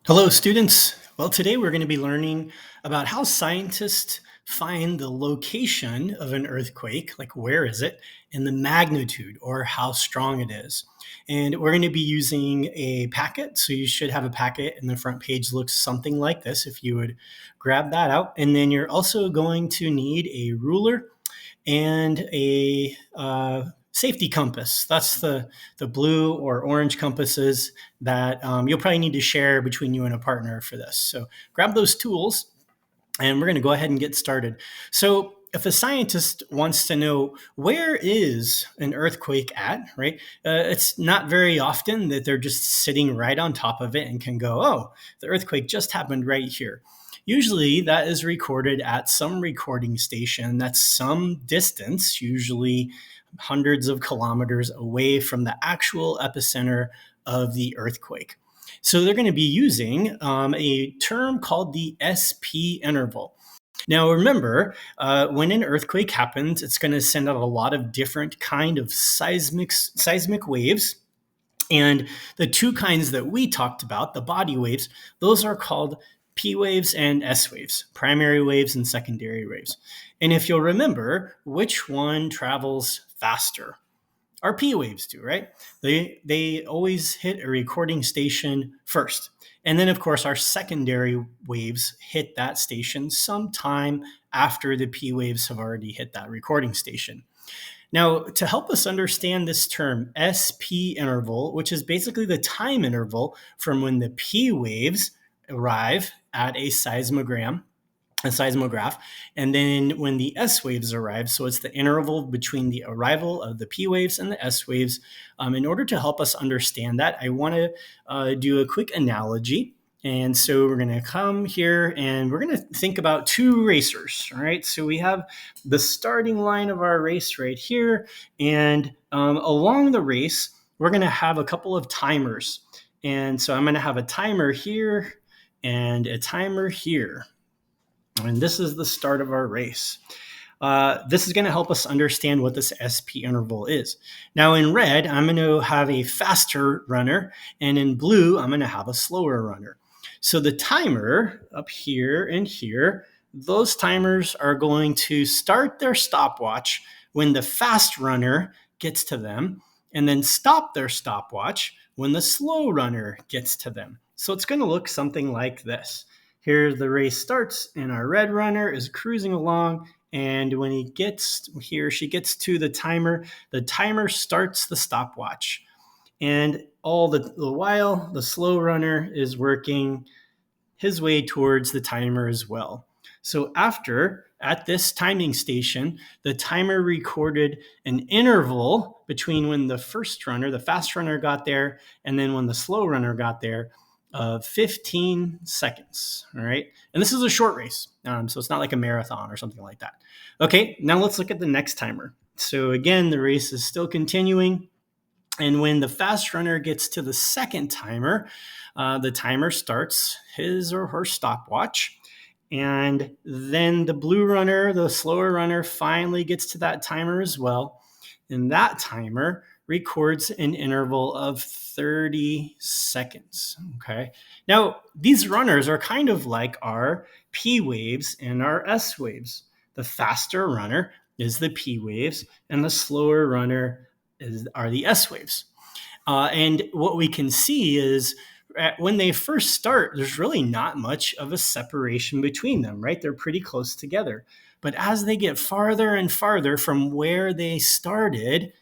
Hello, students. Well, today we're going to be learning about how scientists find the location of an earthquake, like where is it, and the magnitude or how strong it is. And we're going to be using a packet. So you should have a packet, and the front page looks something like this if you would grab that out. And then you're also going to need a ruler and a safety compass. That's the blue or orange compasses that you'll probably need to share between you and a partner for this. So grab those tools and we're going to go ahead and get started. So if a scientist wants to know where is an earthquake at, right? It's not very often that they're just sitting right on top of it and can go, oh, the earthquake just happened right here. Usually that is recorded at some recording station that's some distance, usually hundreds of kilometers away from the actual epicenter of the earthquake. So they're going to be using a term called the SP interval. Now, remember, when an earthquake happens, it's going to send out a lot of different kind of seismic waves. And the two kinds that we talked about, the body waves, those are called P waves and S waves, primary waves and secondary waves. And if you'll remember, which one travels faster? Our P waves do, right? They always hit a recording station first. And then, of course, our secondary waves hit that station sometime after the P waves have already hit that recording station. Now, to help us understand this term, SP interval, which is basically the time interval from when the P waves arrive at a seismograph, and then when the S waves arrive, so it's the interval between the arrival of the P waves and the S waves. In order to help us understand that, I want to do a quick analogy. And so we're going to come here and we're going to think about two racers. All right. So we have the starting line of our race right here. And along the race, we're going to have a couple of timers. And so I'm going to have a timer here and a timer here. And this is the start of our race. This is going to help us understand what this SP interval is. Now in red, I'm going to have a faster runner, and in blue, I'm going to have a slower runner. So the timer up here and here, those timers are going to start their stopwatch when the fast runner gets to them, and then stop their stopwatch when the slow runner gets to them. So it's going to look something like this. Here the race starts, and our red runner is cruising along. And when he or she gets to the timer starts the stopwatch. And all the while, the slow runner is working his way towards the timer as well. So at this timing station, the timer recorded an interval between when the fast runner got there, and then when the slow runner got there, of 15 seconds. All right. And this is a short race. So it's not like a marathon or something like that. Okay. Now let's look at the next timer. So again, the race is still continuing. And when the fast runner gets to the second timer, the timer starts his or her stopwatch. And then the blue runner, the slower runner, finally gets to that timer as well. And that timer records an interval of 30 seconds. Okay. Now, these runners are kind of like our P waves and our S waves. The faster runner is the P waves, and the slower runner are the S waves. And what we can see is when they first start, there's really not much of a separation between them, right? They're pretty close together. But as they get farther and farther from where they started,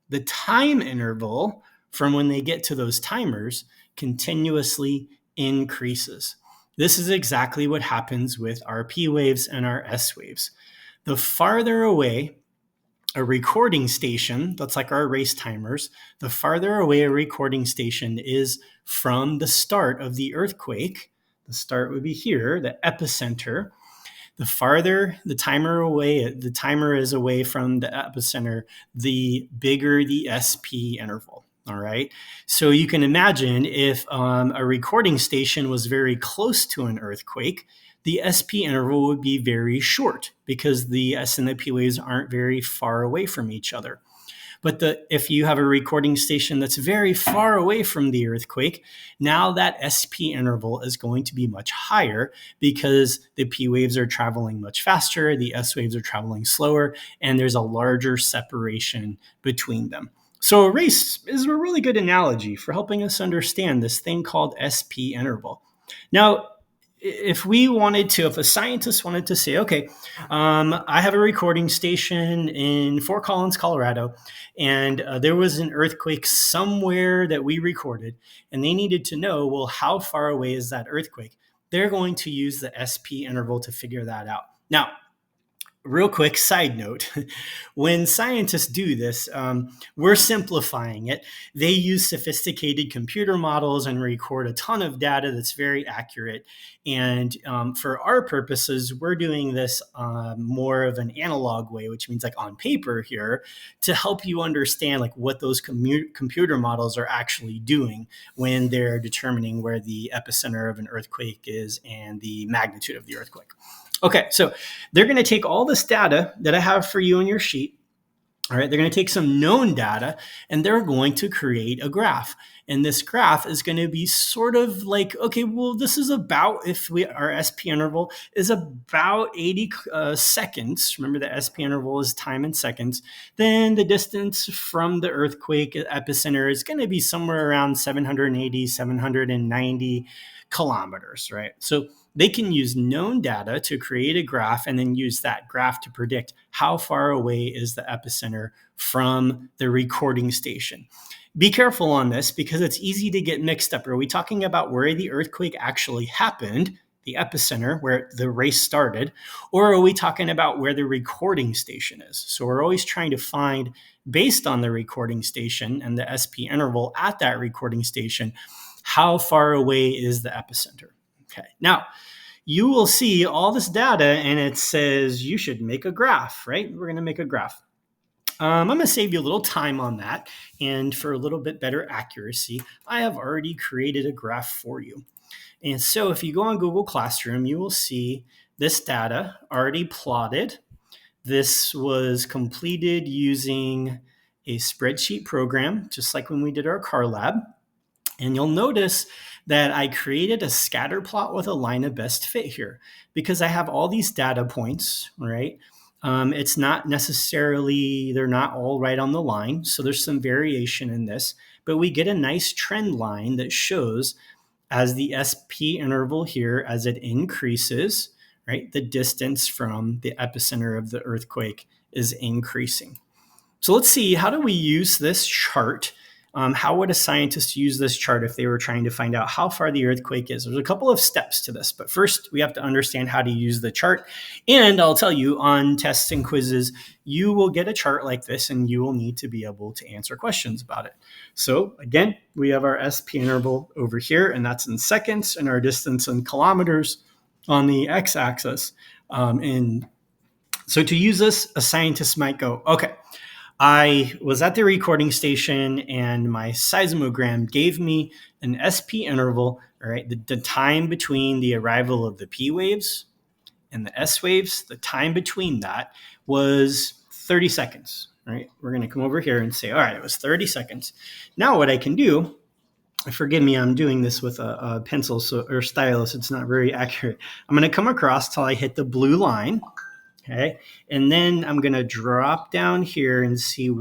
the time interval from when they get to those timers continuously increases. This is exactly what happens with our P waves and our S waves. The farther away a recording station, that's like our race timers, the farther away a recording station is from the start of the earthquake, the start would be here, the epicenter, the farther the timer is away from the epicenter, the bigger the SP interval. All right. So you can imagine if a recording station was very close to an earthquake, the SP interval would be very short because the S and the P waves aren't very far away from each other. But if you have a recording station that's very far away from the earthquake, now that SP interval is going to be much higher because the P waves are traveling much faster, the S waves are traveling slower, and there's a larger separation between them. So a race is a really good analogy for helping us understand this thing called SP interval. Now, if a scientist wanted to say, okay, I have a recording station in Fort Collins, Colorado, and there was an earthquake somewhere that we recorded, and they needed to know, well, how far away is that earthquake? They're going to use the SP interval to figure that out. Now, real quick side note, when scientists do this, we're simplifying it. They use sophisticated computer models and record a ton of data that's very accurate. And for our purposes, we're doing this more of an analog way, which means like on paper here, to help you understand like what those computer models are actually doing when they're determining where the epicenter of an earthquake is and the magnitude of the earthquake. Okay, so they're going to take all this data that I have for you on your sheet. All right, they're going to take some known data and they're going to create a graph. And this graph is going to be sort of like, okay, well, this is about, our SP interval is about 80 seconds. Remember the SP interval is time in seconds. Then the distance from the earthquake epicenter is going to be somewhere around 780, 790 kilometers, right? So they can use known data to create a graph and then use that graph to predict how far away is the epicenter from the recording station. Be careful on this because it's easy to get mixed up. Are we talking about where the earthquake actually happened, the epicenter, where the race started, or are we talking about where the recording station is? So we're always trying to find, based on the recording station and the SP interval at that recording station, how far away is the epicenter? Okay, now you will see all this data and it says you should make a graph, right? We're going to make a graph. I'm going to save you a little time on that. And for a little bit better accuracy, I have already created a graph for you. And so if you go on Google Classroom, you will see this data already plotted. This was completed using a spreadsheet program, just like when we did our car lab. And you'll notice that I created a scatter plot with a line of best fit here because I have all these data points, right? It's not necessarily, they're not all right on the line. So there's some variation in this, but we get a nice trend line that shows as the SP interval here, as it increases, right? The distance from the epicenter of the earthquake is increasing. So let's see, how do we use this chart? How would a scientist use this chart if they were trying to find out how far the earthquake is? There's a couple of steps to this, but first we have to understand how to use the chart. And I'll tell you, on tests and quizzes, you will get a chart like this and you will need to be able to answer questions about it. So again, we have our SP interval over here, and that's in seconds, and our distance in kilometers on the x-axis. And so to use this, a scientist might go, okay, I was at the recording station and my seismogram gave me an SP interval, all right, the time between the arrival of the P waves and the S waves, the time between that was 30 seconds, right? We're going to come over here and say, all right, it was 30 seconds. Now what I can do, forgive me, I'm doing this with a pencil or stylus. It's not very accurate. I'm going to come across till I hit the blue line. Okay, and then I'm going to drop down here and see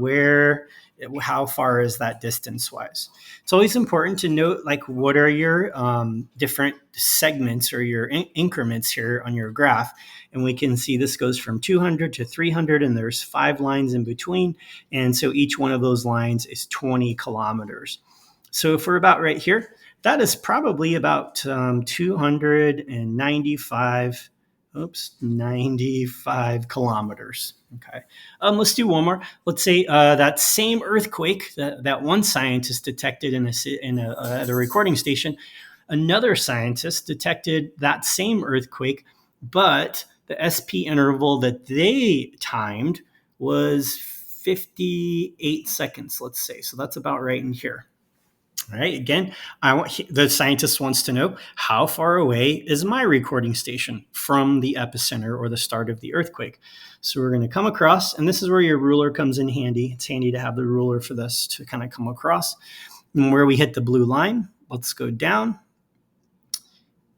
how far is that distance wise. It's always important to note, like, what are your different segments or your increments here on your graph. And we can see this goes from 200 to 300, and there's 5 lines in between. And so each one of those lines is 20 kilometers. So if we're about right here, that is probably about 295 95 kilometers. Okay. Let's do one more. Let's say that same earthquake that one scientist detected at a recording station, another scientist detected that same earthquake, but the SP interval that they timed was 58 seconds, let's say. So that's about right in here. All right. Again, the scientist wants to know, how far away is my recording station from the epicenter or the start of the earthquake? So we're going to come across, and this is where your ruler comes in handy. It's handy to have the ruler for this to kind of come across. And where we hit the blue line, let's go down.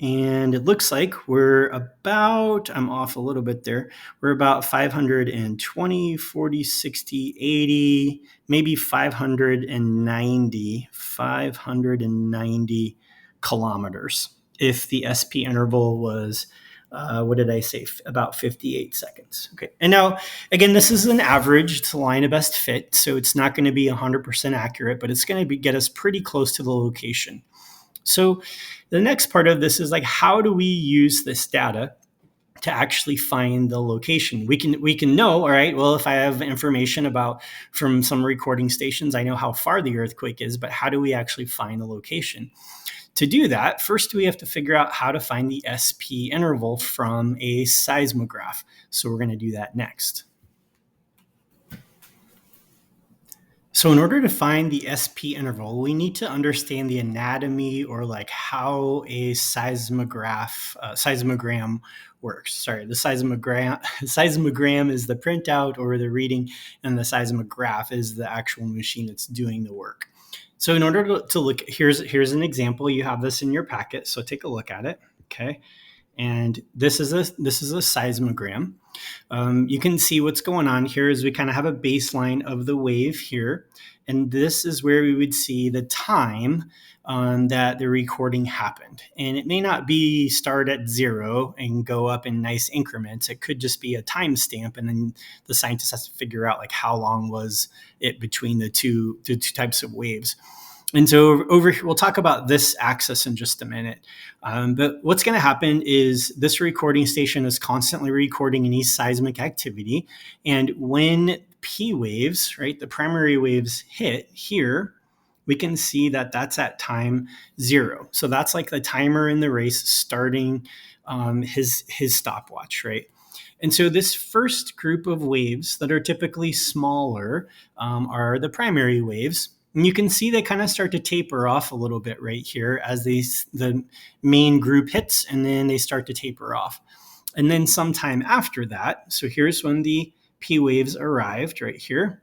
And it looks like we're about, I'm off a little bit there, we're about 520, 40, 60, 80, maybe 590 kilometers if the SP interval was, what did I say, about 58 seconds. Okay. And now, again, this is an average. It's a line of best fit, so it's not going to be 100% accurate, but it's going to get us pretty close to the location. So the next part of this is like, how do we use this data to actually find the location? We can know, all right, well, if I have information about from some recording stations, I know how far the earthquake is, but how do we actually find the location? To do that, first we have to figure out how to find the SP interval from a seismograph. So we're going to do that next. So in order to find the SP interval, we need to understand the anatomy, or like how a seismogram works. Sorry, the seismogram is the printout or the reading, and the seismograph is the actual machine that's doing the work. So in order to look, here's an example. You have this in your packet, so take a look at it. Okay, and this is a seismogram. You can see what's going on here is we kind of have a baseline of the wave here. And this is where we would see the time that the recording happened. And it may not be start at 0 and go up in nice increments. It could just be a timestamp. And then the scientist has to figure out like how long was it between the two types of waves. And so over here, we'll talk about this axis in just a minute. But what's going to happen is this recording station is constantly recording any seismic activity. And when P waves, right, the primary waves hit here, we can see that that's at time 0. So that's like the timer in the race starting his stopwatch, right? And so this first group of waves that are typically smaller are the primary waves. And you can see they kind of start to taper off a little bit right here as the main group hits, and then they start to taper off. And then sometime after that, so here's when the P waves arrived right here,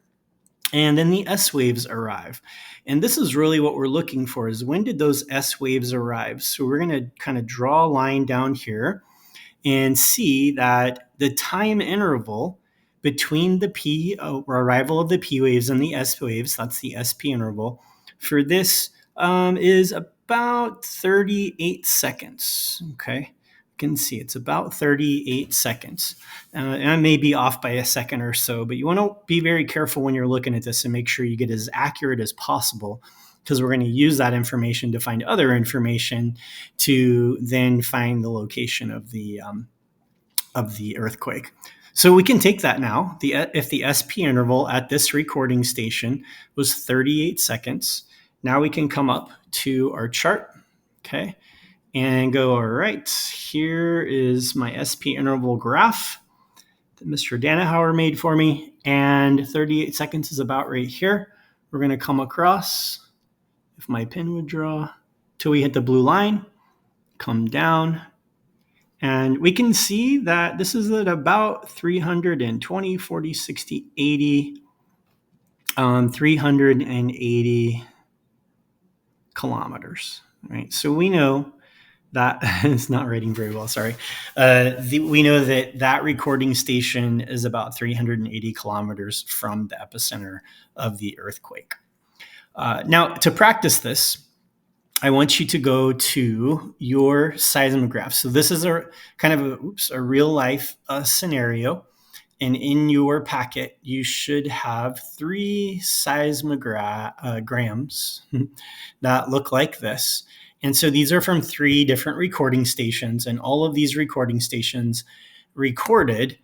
and then the S waves arrive. And this is really what we're looking for, is when did those S waves arrive? So we're going to kind of draw a line down here and see that the time interval between the arrival of the P waves and the S waves, that's the SP interval, for this is about 38 seconds, okay? You can see it's about 38 seconds. And I may be off by a second or so, but you want to be very careful when you're looking at this and make sure you get as accurate as possible, because we're going to use that information to find other information to then find the location of the earthquake. So we can take that now. If the SP interval at this recording station was 38 seconds, now we can come up to our chart, okay, and go, all right, here is my SP interval graph that Mr. Danahauer made for me, and 38 seconds is about right here. We're going to come across, if my pen would draw, till we hit the blue line, come down, and we can see that this is at about 320, 40, 60, 80, 380 kilometers, right? So we know that it's not writing very well, sorry. We know that recording station is about 380 kilometers from the epicenter of the earthquake. Now, to practice this, I want you to go to your seismograph. So this is a kind of a real life scenario. And in your packet, you should have 3 seismograms that look like this. And so these are from 3 different recording stations. And all of these recording stations recorded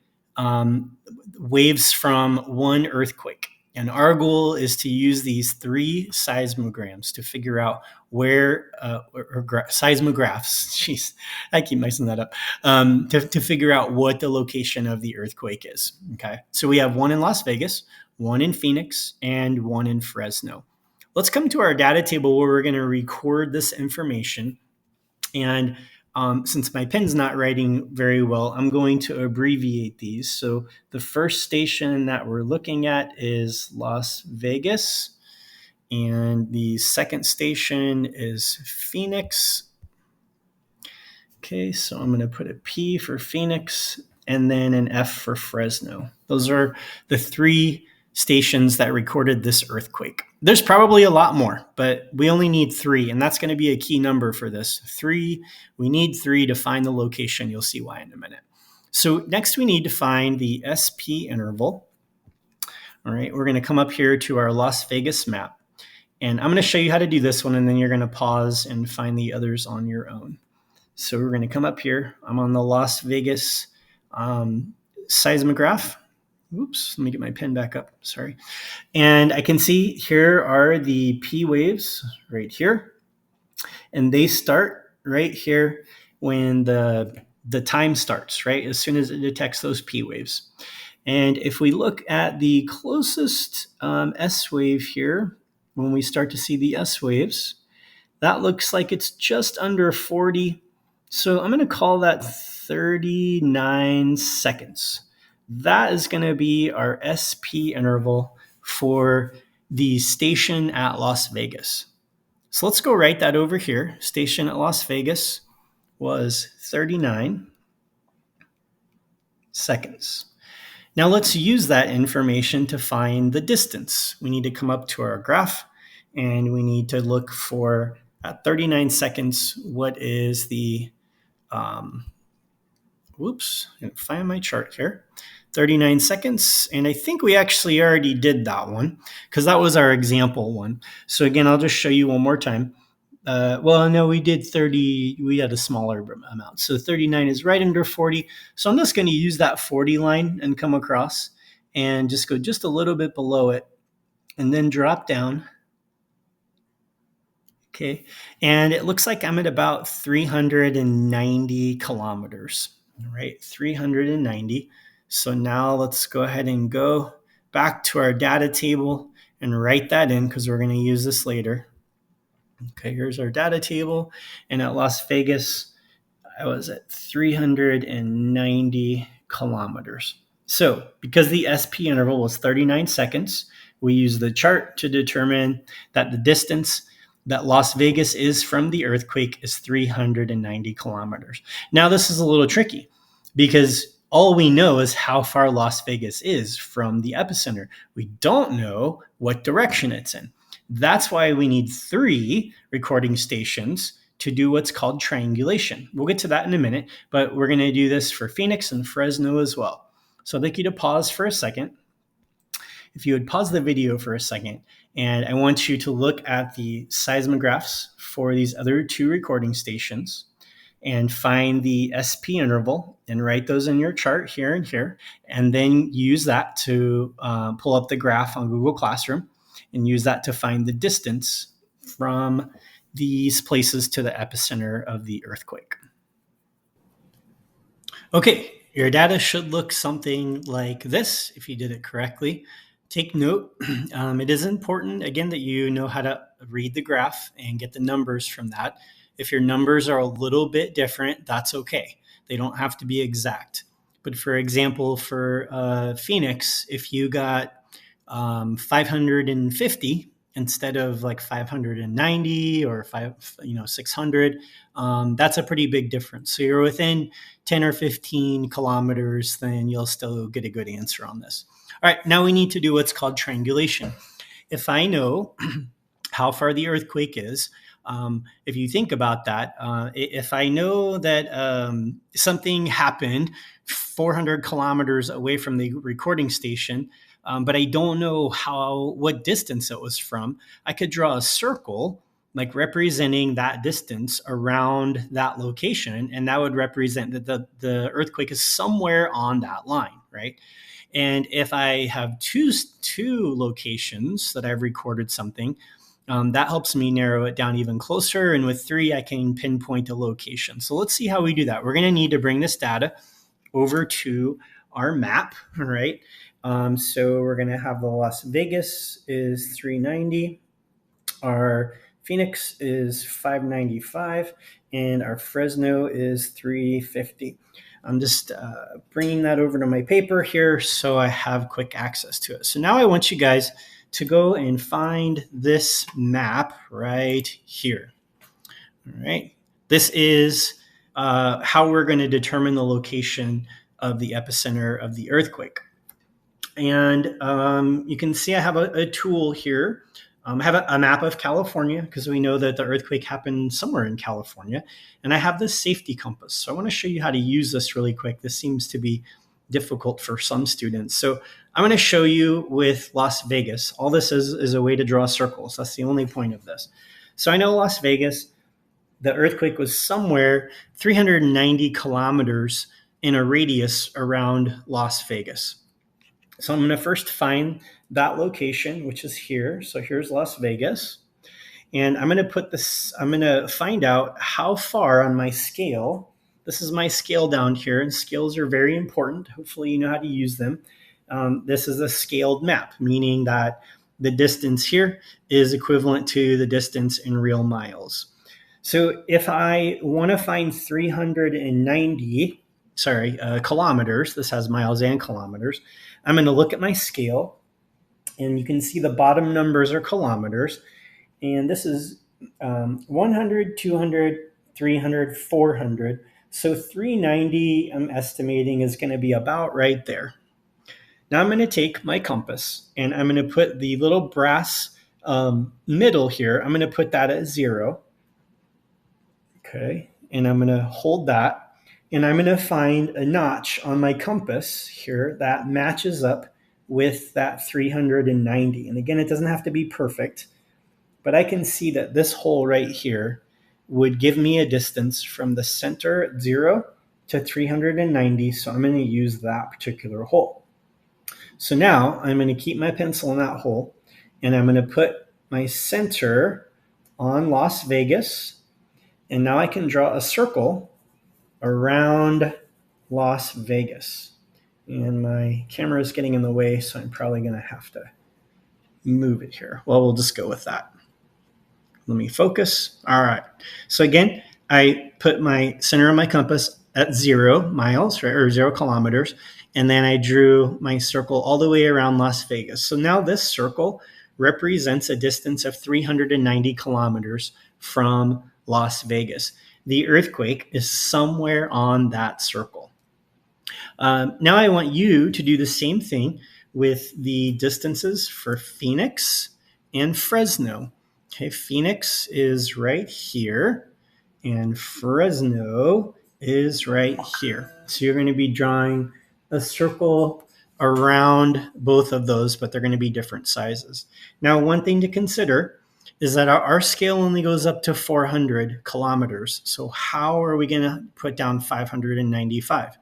waves from one earthquake. And our goal is to use these 3 seismograms to figure out where, seismographs, jeez, I keep messing that up, to figure out what the location of the earthquake is, okay? So we have one in Las Vegas, one in Phoenix, and one in Fresno. let's come to our data table where we're going to record this information. And since my pen's not writing very well, I'm going to abbreviate these. So the first station that we're looking at is Las Vegas. And the second station is Phoenix. Okay, so I'm going to put a P for Phoenix and then an F for Fresno. Those are the three stations that recorded this earthquake. There's probably a lot more, but we only need three, and that's going to be a key number for this. Three, we need three to find the location. You'll see why in a minute. So next we need to find the SP interval. All right, we're going to come up here to our Las Vegas map, and I'm going to show you how to do this one, and then you're going to pause and find the others on your own. So we're going to come up here. I'm on the Las Vegas seismograph. Oops, let me get my pen back up. Sorry. And I can see here are the P waves right here. And they start right here when the time starts, right? As soon as it detects those P waves. And if we look at the closest S wave here, when we start to see the S waves, that looks like it's just under 40. So I'm going to call that 39 seconds. That is going to be our SP interval for the station at Las Vegas. So let's go write that over here. Station at Las Vegas was 39 seconds. Now let's use that information to find the distance. We need to come up to our graph and we need to look for at 39 seconds, what is the whoops, I didn't find my chart here. 39 seconds. And I think we actually already did that one because that was our example one. So again, I'll just show you one more time. Well, no, we did 30. We had a smaller amount. So 39 is right under 40. So I'm just going to use that 40 line and come across and just go just a little bit below it and then drop down. Okay. And it looks like I'm at about 390 kilometers. All right, 390. So now let's go ahead and go back to our data table and write that in because we're going to use this later. Okay, here's our data table. And at Las Vegas, I was at 390 kilometers. So because the SP interval was 39 seconds, we use the chart to determine that the distance that Las Vegas is from the earthquake is 390 kilometers. Now, this is a little tricky because all we know is how far Las Vegas is from the epicenter. We don't know what direction it's in. That's why we need three recording stations to do what's called triangulation. We'll get to that in a minute, but we're going to do this for Phoenix and Fresno as well. So I'd like you to pause for a second. If you would pause the video for a second, and I want you to look at the seismographs for these other two recording stations and find the SP interval and write those in your chart here and here, and then use that to pull up the graph on Google Classroom and use that to find the distance from these places to the epicenter of the earthquake. Okay, your data should look something like this if you did it correctly. Take note, it is important, again, that you know how to read the graph and get the numbers from that. If your numbers are a little bit different, that's okay. They don't have to be exact. But for example, for Phoenix, if you got 550 instead of like 590 or 600, that's a pretty big difference. So you're within 10 or 15 kilometers, then you'll still get a good answer on this. All right, now we need to do what's called triangulation. If I know how far the earthquake is, if you think about that, if I know that something happened 400 kilometers away from the recording station, but I don't know what distance it was from, I could draw a circle like representing that distance around that location, and that would represent that the earthquake is somewhere on that line, right? And if I have two locations that I've recorded something, that helps me narrow it down even closer. And with three, I can pinpoint a location. So let's see how we do that. We're going to need to bring this data over to our map, all right? So we're going to have the Las Vegas is 390. Our Phoenix is 595, and our Fresno is 350. I'm just bringing that over to my paper here so I have quick access to it. So now I want you guys to go and find this map right here. All right. This is how we're going to determine the location of the epicenter of the earthquake. And you can see I have a tool here. I have a map of California because we know that the earthquake happened somewhere in California. And I have this safety compass. So I want to show you how to use this really quick. This seems to be difficult for some students. So I'm going to show you with Las Vegas. All this is a way to draw circles. That's the only point of this. So I know Las Vegas, the earthquake was somewhere 390 kilometers in a radius around Las Vegas. So I'm going to first find that location, which is here. So here's Las Vegas. And I'm going to find out how far on my scale. This is my scale down here, and scales are very important. Hopefully you know how to use them. This is a scaled map, meaning that the distance here is equivalent to the distance in real miles. So if I want to find 390, kilometers, this has miles and kilometers, I'm going to look at my scale, and you can see the bottom numbers are kilometers. And this is 100, 200, 300, 400. So 390, I'm estimating, is going to be about right there. Now I'm going to take my compass, and I'm going to put the little brass middle here. I'm going to put that at 0. Okay, and I'm going to hold that, and I'm going to find a notch on my compass here that matches up with that 390. And again, it doesn't have to be perfect, but I can see that this hole right here would give me a distance from the center at 0 to 390. So I'm going to use that particular hole. So now I'm going to keep my pencil in that hole, and I'm going to put my center on Las Vegas. And now I can draw a circle around Las Vegas. And my camera is getting in the way, so I'm probably going to have to move it here. Well, we'll just go with that. Let me focus. All right. So again, I put my center of my compass at 0 miles, right, or 0 kilometers, and then I drew my circle all the way around Las Vegas. So now this circle represents a distance of 390 kilometers from Las Vegas. The earthquake is somewhere on that circle. Now I want you to do the same thing with the distances for Phoenix and Fresno. Okay, Phoenix is right here, and Fresno is right here. So you're going to be drawing a circle around both of those, but they're going to be different sizes. Now, one thing to consider is that our scale only goes up to 400 kilometers. So how are we going to put down 595?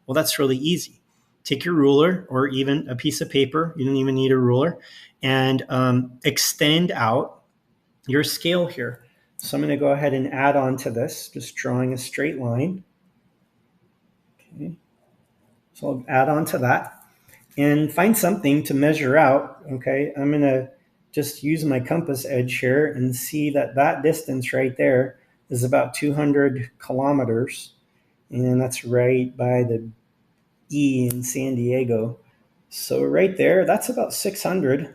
Well, that's really easy. Take your ruler or even a piece of paper. You don't even need a ruler, and extend out your scale here. So I'm going to go ahead and add on to this, just drawing a straight line. Okay. So I'll add on to that and find something to measure out. Okay. I'm going to just use my compass edge here and see that that distance right there is about 200 kilometers. And that's right by the E in San Diego. So right there, that's about 600.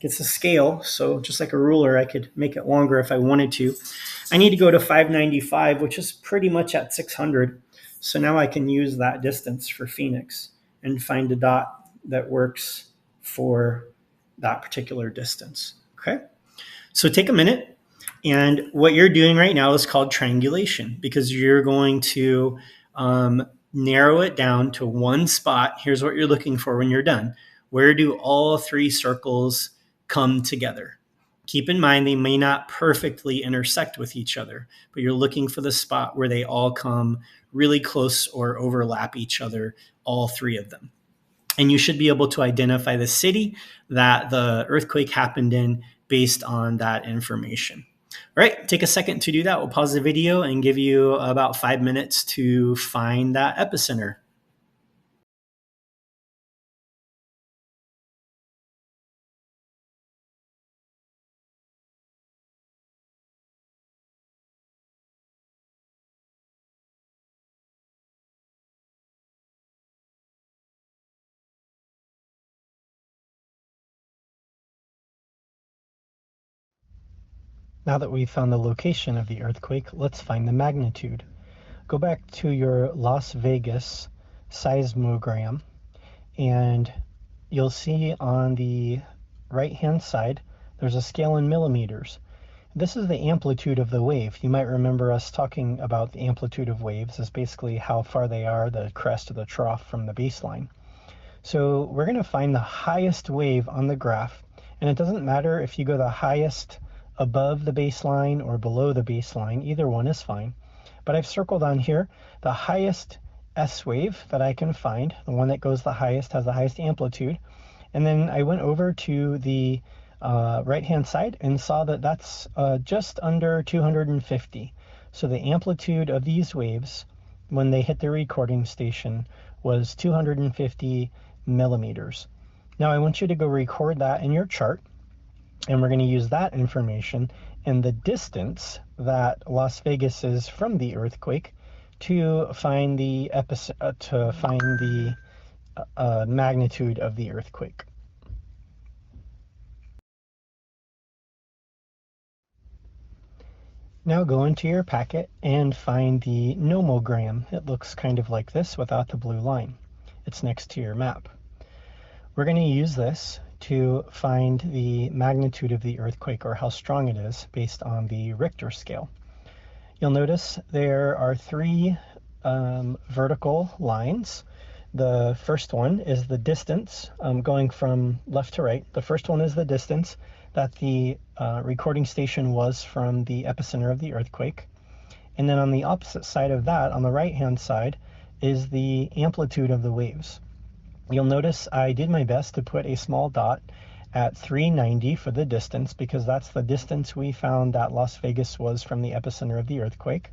It's a scale, so just like a ruler, I could make it longer if I wanted to. I need to go to 595, which is pretty much at 600. So now I can use that distance for Phoenix and find a dot that works for that particular distance. Okay, so take a minute, and what you're doing right now is called triangulation, because you're going to narrow it down to one spot. Here's what you're looking for when you're done. Where do all 3 circles come together? Keep in mind, they may not perfectly intersect with each other, but you're looking for the spot where they all come really close or overlap each other, all 3 of them. And you should be able to identify the city that the earthquake happened in based on that information. All right, take a second to do that. We'll pause the video and give you about 5 minutes to find that epicenter. Now that we've found the location of the earthquake, let's find the magnitude. Go back to your Las Vegas seismogram, and you'll see on the right-hand side, there's a scale in millimeters. This is the amplitude of the wave. You might remember us talking about the amplitude of waves as basically how far they are, the crest or the trough from the baseline. So we're going to find the highest wave on the graph, and it doesn't matter if you go the highest above the baseline or below the baseline, either one is fine. But I've circled on here the highest S wave that I can find, the one that goes the highest, has the highest amplitude. And then I went over to the right-hand side and saw that that's just under 250. So the amplitude of these waves when they hit the recording station was 250 millimeters. Now I want you to go record that in your chart, and we're going to use that information and the distance that Las Vegas is from the earthquake to find the magnitude of the earthquake. Now go into your packet and find the nomogram. It looks kind of like this without the blue line. It's next to your map. We're going to use this to find the magnitude of the earthquake, or how strong it is, based on the Richter scale. You'll notice there are three vertical lines. The first one is the distance, going from left to right. The first one is the distance that the recording station was from the epicenter of the earthquake. And then on the opposite side of that, on the right-hand side, is the amplitude of the waves. You'll notice I did my best to put a small dot at 390 for the distance, because that's the distance we found that Las Vegas was from the epicenter of the earthquake.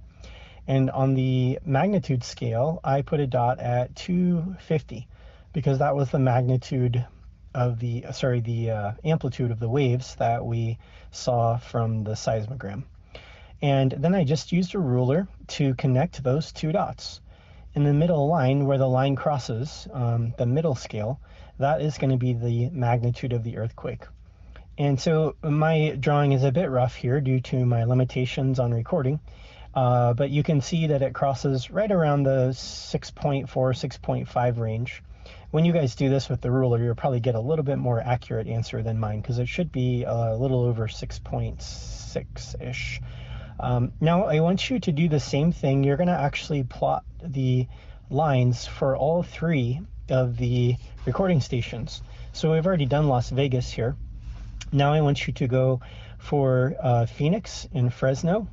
And on the magnitude scale, I put a dot at 250, because that was the magnitude of the amplitude of the waves that we saw from the seismogram. And then I just used a ruler to connect those two dots. In the middle line, where the line crosses the middle scale, that is going to be the magnitude of the earthquake. And so my drawing is a bit rough here due to my limitations on recording, but you can see that it crosses right around the 6.4, 6.5 range. When you guys do this with the ruler, you'll probably get a little bit more accurate answer than mine, because it should be a little over 6.6-ish. Now I want you to do the same thing. You're going to actually plot the lines for all three of the recording stations. So we've already done Las Vegas here. Now I want you to go for Phoenix and Fresno.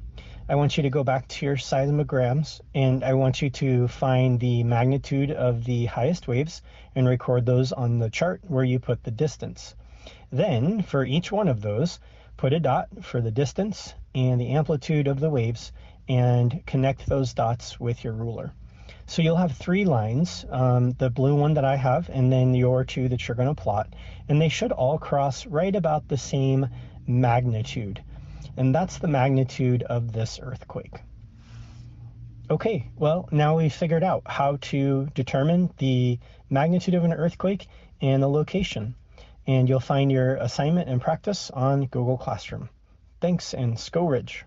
I want you to go back to your seismograms, and I want you to find the magnitude of the highest waves and record those on the chart where you put the distance. Then for each one of those, put a dot for the distance and the amplitude of the waves, and connect those dots with your ruler. So you'll have three lines, the blue one that I have, and then your two that you're going to plot, and they should all cross right about the same magnitude. And that's the magnitude of this earthquake. Okay, well, now we've figured out how to determine the magnitude of an earthquake and the location. And you'll find your assignment and practice on Google Classroom. Thanks, and Sko Ridge.